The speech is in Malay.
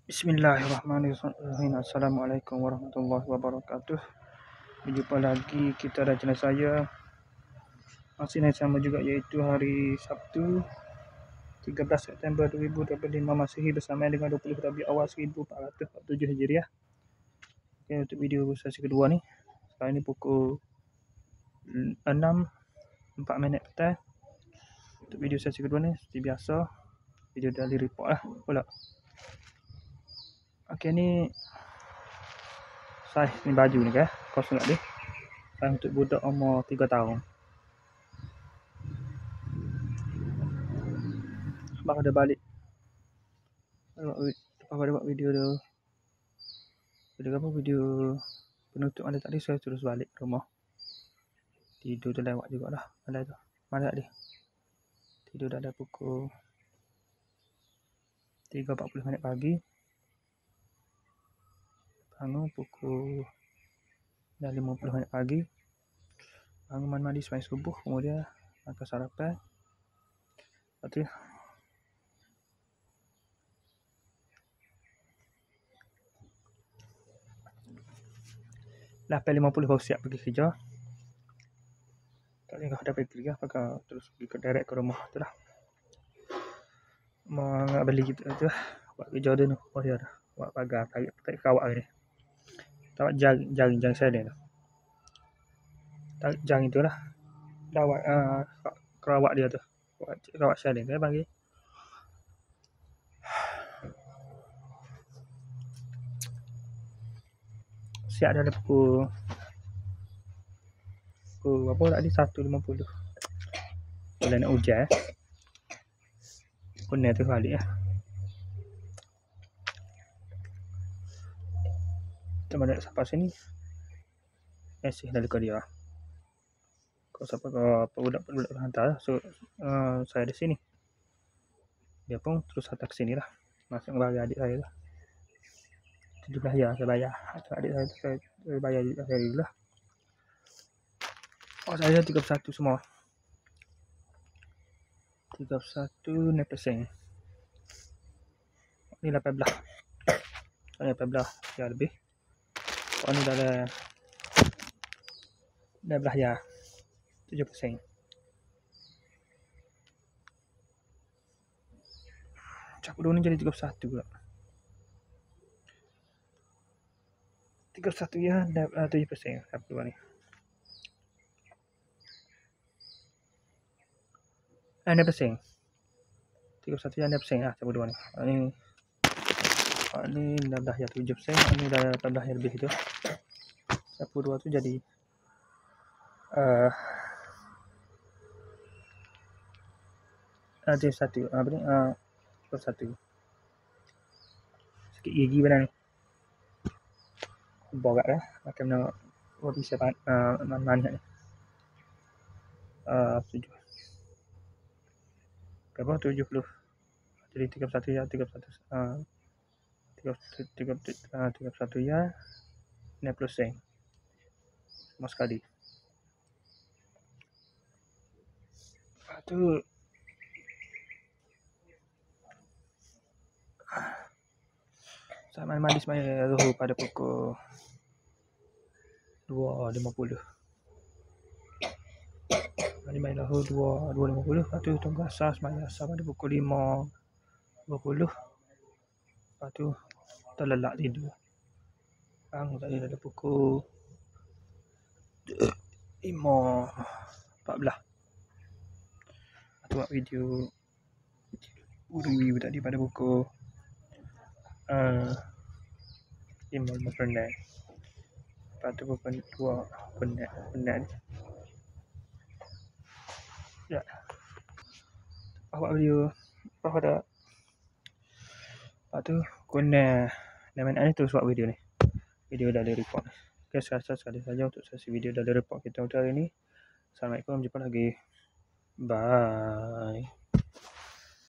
Bismillahirrahmanirrahim. Assalamualaikum warahmatullahi wabarakatuh. Berjumpa lagi kita dan channel saya. Masih yang sama juga, iaitu hari Sabtu 13 September 2025 Masihi bersamaan dengan 20 Rabiul Awal 1447 Hijriah. Okay, untuk video sesi kedua ni, sekarang ni pukul 6.04 petang. Untuk video sesi kedua ni seperti biasa, video daily report lah pula. Okey, ni saiz ni baju ni kan, kosong tak dia. Saiz untuk budak umur 3 tahun. Abang dah balik. Lepas pada buat video tu, video penutup ada tadi, saya terus balik ke rumah. Tidur tu lewat jugalah. Ada tu. Mana dia? Tidur dah ada pukul 3.40 pagi. Bangun pukul dah 50 pagi. Bangun mandi sembahyang subuh, kemudian makan sarapan. Lepas tu dah 8.50 baru siap pergi kerja. Tak boleh dah pergi kerja, pakai terus pergi ke direct ke rumah tu lah. Mau nak beli gitu tu lah. Buat kerja tu. Oh ya dah. Buat pagar, tarik kawat ni. Tarik jaring selen tu. Tarik jaring tu lah. Dawat kerawat dia tu. Kawat selen tu bagi. Siap dah pukul apa tadi, 1.50. Kalau nak hujan kena tu balik lah. Kita mana sampai sini mesej dari dia. Kalau siapa budak hantar, so saya di sini. Dia pun terus hantar ke sini lah. Masuk bagi adik saya lah. 17 ya saya bayar. Adik saya bayar saya dulu lah. Oh, saya 31 semua. 31 nepeseng. Ni 18. Ini 18 ya lebih. Oh, ni dah 12 ya. 7%. Campur ni jadi 31 pula. 31 ya, 7%. Campur ni. 6%. 31 ya 6% lah campur dua ni. Ini 16 ya 7%. Ini dah 18 ya lebih tu. Campur dua tu jadi ada satu apa ni, satu sikit gigi benar ni borak lah macam nak roti siapa manis ni. 7 berapa 70 jadi 31 ya 31 31 ya 60 sen sama sekali. Lepas tu saya mandi sembahyang zuhur pada pukul 2.50. Mandi zuhur 2.50. Lepas tu tunggu asar, sembahyang asar pada pukul 5.20. Lepas tu terlelap tidur. Bangun tadi dah pukul 5.14. Lepas tu buat video review tadi pada pukul 5.15. Lepas tu pukul 2 ya. Buat video apa dah. Lepas tu guna nama ni terus buat video ni. Video daily report. Okay, sekali saja untuk sesi video daily report kita untuk hari ni. Assalamualaikum, jumpa lagi. Bye.